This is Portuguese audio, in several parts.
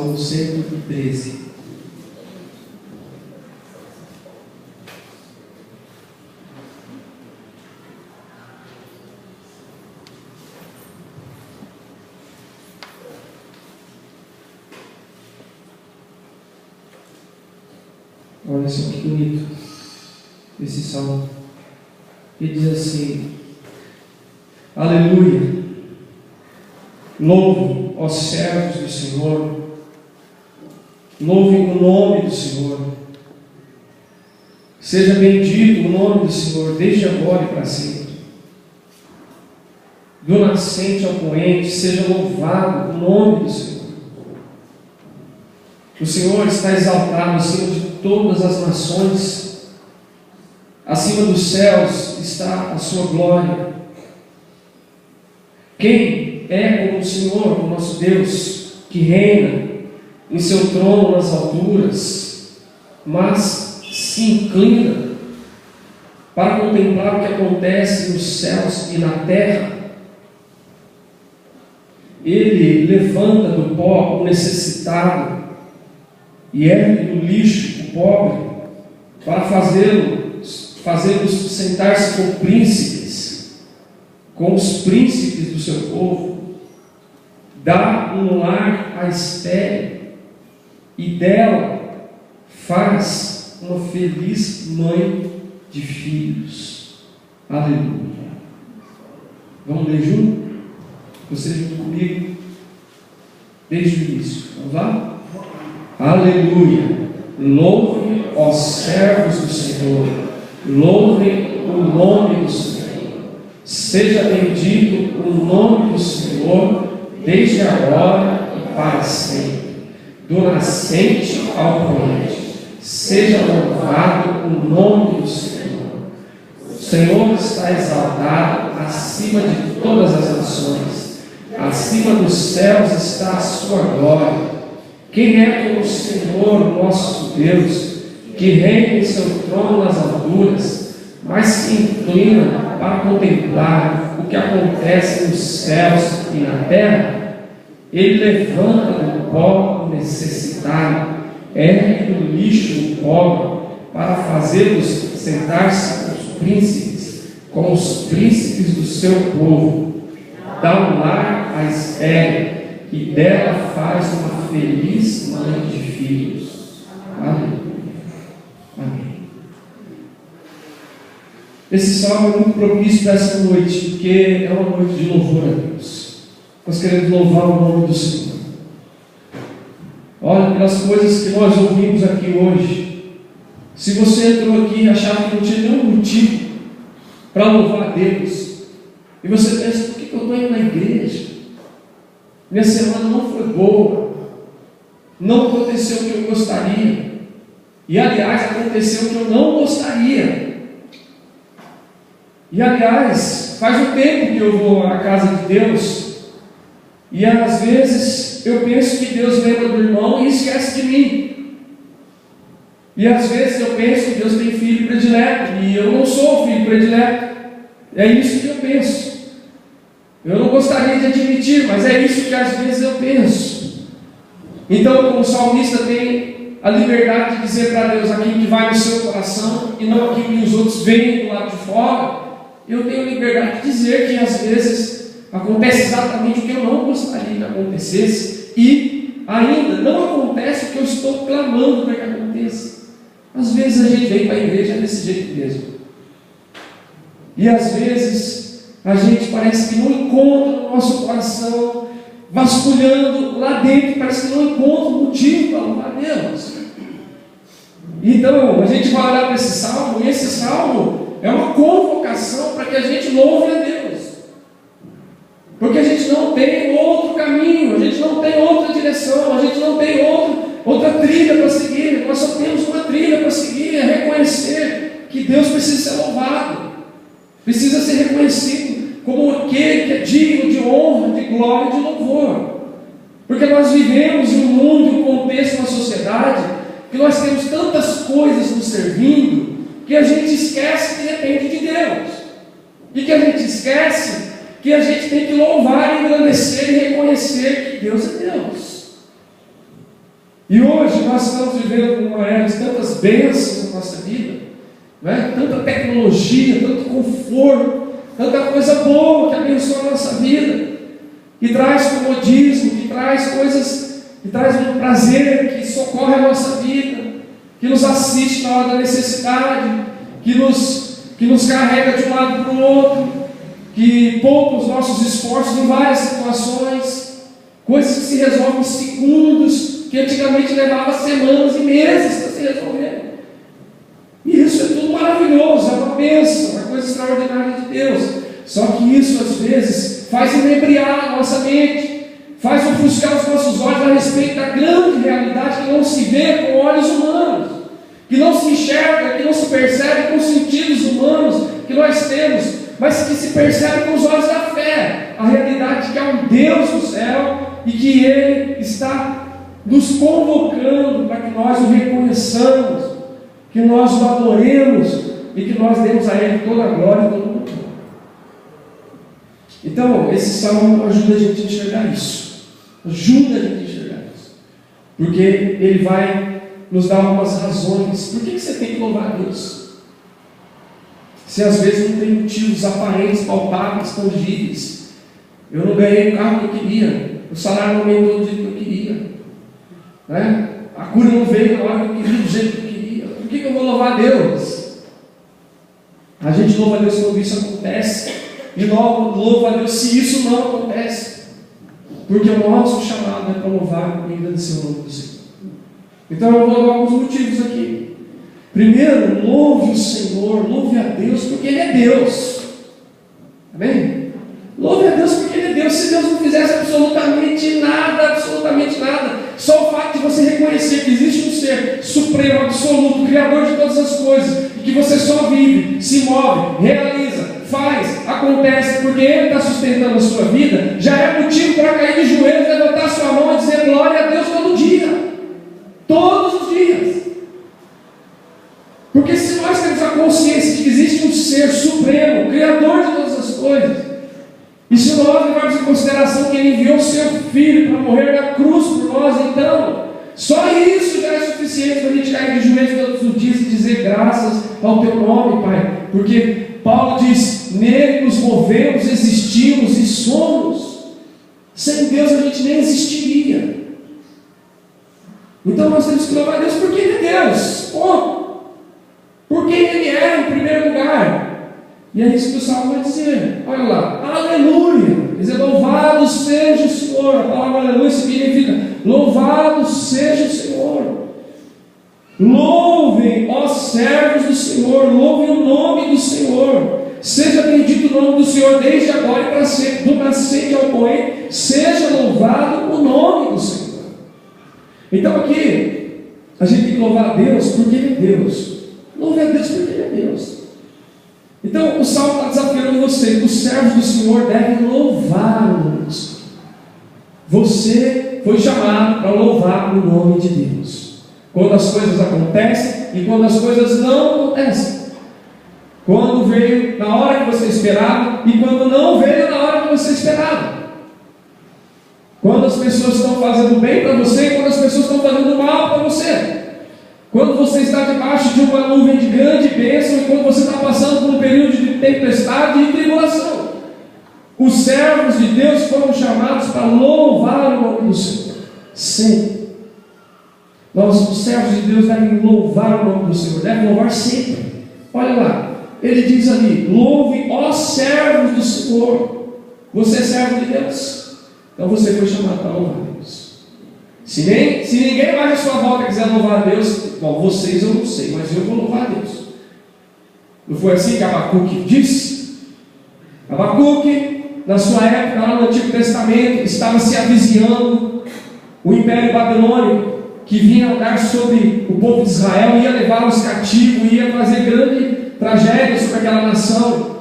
Salmo 113. Olha só que bonito esse salmo. Ele diz assim: aleluia, louve, ó servos do Senhor, louve o nome do Senhor, seja bendito o nome do Senhor, desde agora e para sempre. Do nascente ao poente, seja louvado o nome do Senhor. O Senhor está exaltado acima de todas as nações, acima dos céus está a sua glória. Quem é como o Senhor, o nosso Deus, que reina em seu trono nas alturas, mas se inclina para contemplar o que acontece nos céus e na terra? Ele levanta do pó o necessitado e ergue do lixo o pobre, para fazê-los sentar-se com os príncipes do seu povo. Dá um lar à estéril, e dela faz uma feliz mãe de filhos. Aleluia. Vamos ler junto? Você junto comigo? Desde o início. Vamos lá? Aleluia, louve, ó servos do Senhor, louve o nome do Senhor, seja bendito o nome do Senhor, desde agora e para sempre, do nascente ao poente, seja louvado o nome do Senhor. O Senhor está exaltado acima de todas as nações, acima dos céus está a sua glória. Quem é como o Senhor, nosso Deus, que reina em seu trono nas alturas, mas se inclina para contemplar o que acontece nos céus e na terra? Ele levanta do pó o necessitado, ergue do lixo o pobre, para fazê-los sentar-se com os príncipes do seu povo. Dá um lar à estéril, e dela faz uma feliz mãe de filhos. Aleluia. Amém. Esse salmo é muito propício para essa noite, porque é uma noite de louvor a Deus. Nós queremos louvar o nome do Senhor. Olha, pelas coisas que nós ouvimos aqui hoje. Se você entrou aqui e achava que não tinha nenhum motivo para louvar a Deus, e você pensa: por que eu estou indo na igreja? Minha semana não foi boa, não aconteceu o que eu gostaria, e aliás, aconteceu o que eu não gostaria. E aliás, faz um tempo que eu vou à casa de Deus, e às vezes eu penso que Deus lembra do irmão e esquece de mim. E às vezes eu penso que Deus tem filho predileto, e eu não sou o filho predileto. É isso que eu penso. Eu não gostaria de admitir, mas é isso que às vezes eu penso. Então, como o salmista tem a liberdade de dizer para Deus aquilo que vai no seu coração e não aquilo que os outros veem do lado de fora, eu tenho a liberdade de dizer que às vezes acontece exatamente o que eu não gostaria que acontecesse, e ainda não acontece o que eu estou clamando para que aconteça. Às vezes a gente vem para a igreja desse jeito mesmo, e às vezes a gente parece que não encontra no nosso coração, vasculhando lá dentro, parece que não encontra motivo para louvar a Deus. Então, a gente vai olhar para esse salmo, e esse salmo é uma convocação para que a gente louve a Deus. Porque a gente não tem outro caminho, a gente não tem outra direção, a gente não tem outra trilha para seguir. Nós só temos uma trilha para seguir, é reconhecer que Deus precisa ser louvado, precisa ser reconhecido como aquele que é digno de honra, de glória e de louvor. Porque nós vivemos em um mundo, em um contexto, uma sociedade, que nós temos tantas coisas nos servindo, que a gente esquece que depende de Deus, e que a gente esquece que a gente tem que louvar, engrandecer e reconhecer que Deus é Deus. E hoje nós estamos vivendo uma era de tantas bênçãos na nossa vida, né? Tanta tecnologia, tanto conforto, tanta coisa boa que abençoa a nossa vida, que traz comodismo, que traz coisas, que traz um prazer, que socorre a nossa vida, que nos assiste na hora da necessidade, que nos carrega de um lado para o outro, que poupa os nossos esforços em várias situações, coisas que se resolvem em segundos, que antigamente levava semanas e meses para se resolver. E isso é tudo maravilhoso, é uma bênção, uma coisa extraordinária de Deus. Só que isso às vezes faz inebriar a nossa mente, faz ofuscar os nossos olhos a respeito da grande realidade que não se vê com olhos humanos, que não se enxerga, que não se percebe com os sentidos humanos que nós temos, mas que se percebe com os olhos da fé, a realidade de que há um Deus no céu e que Ele está nos convocando para que nós o reconheçamos, que nós o adoremos e que nós demos a Ele toda a glória e todo o louvor. Então, esse salmo ajuda a gente a enxergar isso, ajuda a gente a enxergar isso, porque ele vai nos dar algumas razões. Por que você tem que louvar a Deus? Se às vezes não tem motivos aparentes, palpáveis, tangíveis. Eu não ganhei o carro que eu queria, o salário não aumentou do jeito que eu queria, né? A cura não veio na hora que eu queria, do jeito que eu queria. Por que eu vou louvar a Deus? A gente louva a Deus quando isso acontece, e louva a Deus se isso não acontece, porque o nosso chamado é para louvar e agradecer o nome do Senhor. Então eu vou dar alguns motivos aqui. Primeiro, louve o Senhor, louve a Deus, porque Ele é Deus. Amém? Louve a Deus porque Ele é Deus. Se Deus não fizesse absolutamente nada, só o fato de você reconhecer que existe um ser supremo, absoluto, criador de todas as coisas, e que você só vive, se move, realiza, faz, acontece, porque Ele está sustentando a sua vida, já é motivo para cair de joelhos, levantar sua mão e dizer glória a Deus todo dia, todos os dias. Porque se nós temos a consciência de que existe um ser supremo, criador de todas as coisas, e se nós levarmos em consideração que Ele enviou o seu Filho para morrer na cruz por nós, então, só isso já é suficiente para a gente cair de joelhos todos os dias e dizer graças ao Teu nome, Pai. Porque Paulo diz, nele nos movemos, existimos e somos. Sem Deus a gente nem existiria. Então nós temos que louvar a Deus porque Ele é Deus. Porque Ele é em primeiro lugar. E é isso que o Salmo vai dizer. Olha lá, aleluia. Quer dizer, louvado seja o Senhor. A palavra aleluia significa louvado seja o Senhor. Louvem, ó servos do Senhor, louvem o nome do Senhor. Seja bendito o nome do Senhor desde agora e para sempre, do nascente ao poente, seja louvado o nome do Senhor. Então aqui, a gente tem que louvar a Deus porque Ele é Deus. Louve a Deus porque Ele é Deus. Então o Salmo está desafiando você, os servos do Senhor devem louvar o nome do Senhor. Você foi chamado para louvar o nome de Deus. Quando as coisas acontecem e quando as coisas não acontecem. Quando veio na hora que você esperava e quando não veio na hora que você esperava. Quando as pessoas estão fazendo bem para você e quando as pessoas estão fazendo mal para você. Quando você está debaixo de uma nuvem de grande bênção e quando você está passando por um período de tempestade e tribulação. Os servos de Deus foram chamados para louvar o nome do Senhor. Sempre. Os servos de Deus devem louvar o nome do Senhor, devem louvar sempre. Olha lá, ele diz ali, louve ó servos do Senhor. Você é servo de Deus, então você foi chamado para louvar a Deus. Se ninguém mais à sua volta quiser louvar a Deus, bom, vocês eu não sei, mas eu vou louvar a Deus. Não foi assim que Abacuque disse? Abacuque, na sua época, lá no Antigo Testamento, estava se avizinhando o Império Babilônico, que vinha andar sobre o povo de Israel, ia levá-los cativos, ia fazer grande tragédia sobre aquela nação.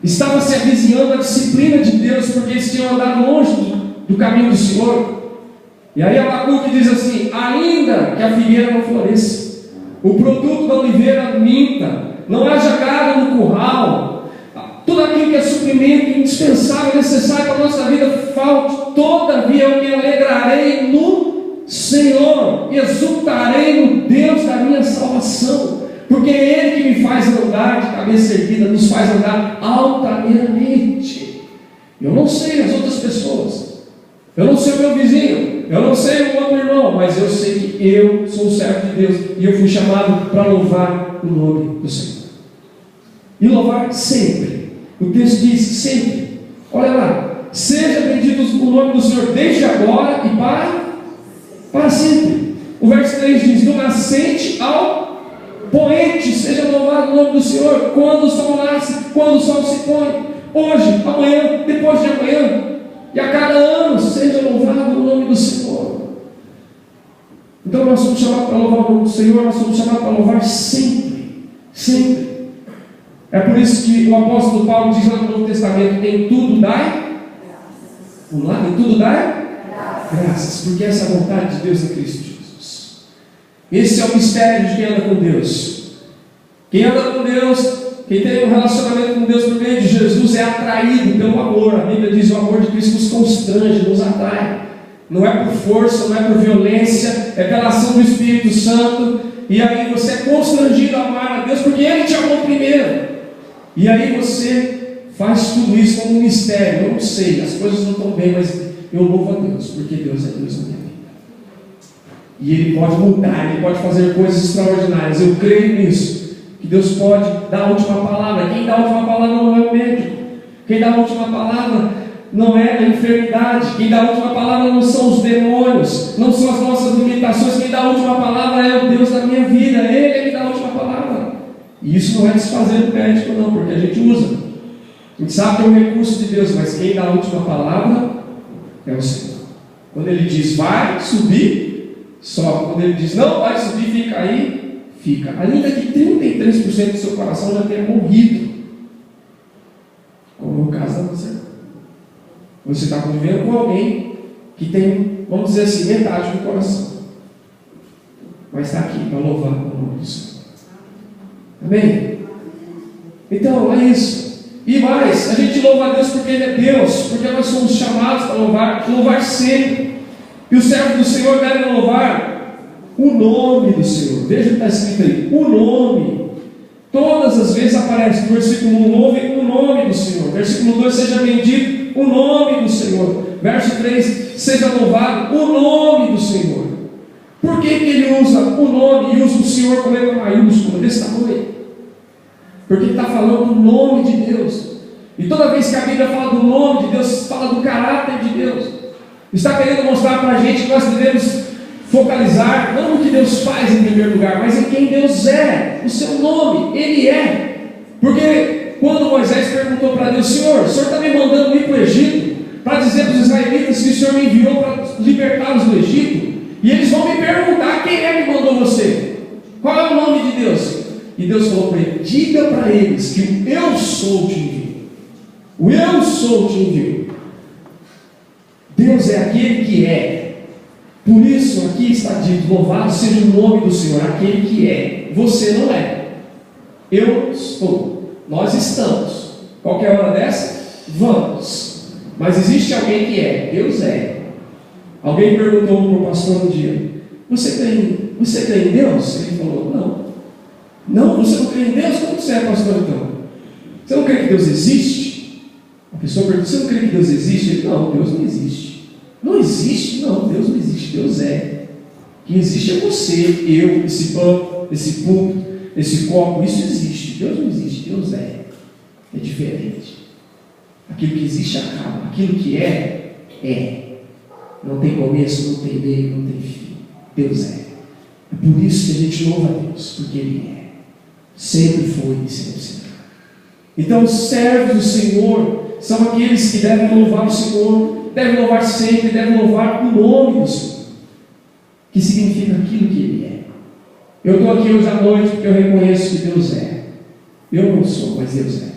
Estava se avizinhando a disciplina de Deus, porque eles tinham andado longe do caminho do Senhor. E aí Abacuque diz assim, ainda que a figueira não floresça, o produto da oliveira minta, não haja gado no curral, tudo aquilo que é suprimento indispensável, necessário para a nossa vida, falte, todavia eu me alegrarei no Senhor, exultarei no Deus da minha salvação, porque é Ele que me faz andar de cabeça erguida, nos faz andar altaneiramente. Eu não sei as outras pessoas, eu não sei o meu vizinho, eu não sei o outro irmão, mas eu sei que eu sou o servo de Deus e eu fui chamado para louvar o nome do Senhor. E louvar sempre. O texto diz sempre. Olha lá, seja bendito o nome do Senhor desde agora e para sempre. O verso 3 diz: do nascente ao poente seja louvado o nome do Senhor, quando o sol nasce, quando o sol se põe, hoje, amanhã, depois de amanhã, e a cada ano seja louvado o nome do Senhor. Então nós somos chamados para louvar o nome do Senhor, nós somos chamados para louvar sempre, sempre. É por isso que o apóstolo Paulo diz lá no Novo Testamento: em tudo dai, vamos lá, em tudo dai graças, porque essa é a vontade de Deus em Cristo Jesus. Esse é o mistério de quem anda com Deus. Quem anda com Deus, quem tem um relacionamento com Deus por meio de Jesus, é atraído pelo amor. A Bíblia diz: o amor de Cristo nos constrange, nos atrai. Não é por força, não é por violência, é pela ação do Espírito Santo. E aí você é constrangido a amar a Deus, porque Ele te amou primeiro. E aí você faz tudo isso como um mistério. Eu não sei, as coisas não estão bem, mas eu louvo a Deus, porque Deus é Deus na minha vida. E Ele pode mudar, Ele pode fazer coisas extraordinárias. Eu creio nisso, que Deus pode dar a última palavra. Quem dá a última palavra não é o médico. Quem dá a última palavra não é a enfermidade. Quem dá a última palavra não são os demônios, não são as nossas limitações. Quem dá a última palavra é o Deus da minha vida. Ele dá a última palavra. E isso não é desfazer do médico não, porque a gente usa. A gente sabe que é um recurso de Deus, mas quem dá a última palavra é o Senhor. Quando Ele diz vai subir, sobe. Quando Ele diz não vai subir, fica aí, fica. Ainda que 33% do seu coração já tenha morrido, como é o caso da você. Você está convivendo com alguém que tem, vamos dizer assim, metade do coração, mas está aqui para louvar o nome do Senhor. Amém? Então é isso. E mais, a gente louva a Deus porque Ele é Deus, porque nós somos chamados para louvar sempre. E o servo do Senhor deve louvar o nome do Senhor. Veja o que está escrito aí: o nome. Todas as vezes aparece no versículo 1: louve o nome do Senhor. Versículo 2: seja bendito o nome do Senhor. Verso 3: seja louvado o nome do Senhor. Por que ele usa o nome e usa o Senhor com letra maiúscula, desse tamanho? Porque ele está falando do nome de Deus. E toda vez que a Bíblia fala do nome de Deus, fala do caráter de Deus. Está querendo mostrar para a gente que nós devemos focalizar não no que Deus faz em primeiro lugar, mas em quem Deus é, o seu nome. Ele é. Porque quando Moisés perguntou para Deus: Senhor, o Senhor está me mandando ir para o Egito para dizer para os israelitas que o Senhor me enviou para libertá-los do Egito, e eles vão me perguntar: quem é que mandou você? Qual é o nome de Deus? E Deus falou para ele: diga para eles que o eu sou te enviou. O eu sou te enviou. Deus é aquele que é. Por isso aqui está dito: louvado seja o nome do Senhor, aquele que é. Você não é. Eu estou. Nós estamos. Qualquer hora dessa, vamos. Mas existe alguém que é. Deus é. Alguém perguntou para o pastor um dia: você crê em Deus? Ele falou: não. Não, você não crê em Deus? Como você é, pastor, então? Você não crê que Deus existe? A pessoa pergunta: você não crê que Deus existe? Ele: não, Deus não existe. Não existe? Não, Deus não existe. Deus é. Quem existe é você, eu, esse banco, esse púlpito, esse copo. Isso existe. Deus não existe. Deus é. É diferente. Aquilo que existe acaba. Aquilo que é, é. Não tem começo, não tem meio, não tem fim. Deus é. É por isso que a gente louva a Deus, porque Ele é. Sempre foi e sempre será. Então os servos do Senhor são aqueles que devem louvar o Senhor, devem louvar sempre, devem louvar o nome do Senhor, que significa aquilo que Ele é. Eu estou aqui hoje à noite porque eu reconheço que Deus é. Eu não sou, mas Deus é.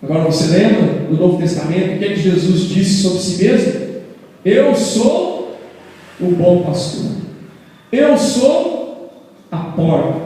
Agora você lembra do Novo Testamento o que Jesus disse sobre si mesmo? Eu sou o bom pastor. Eu sou a porta.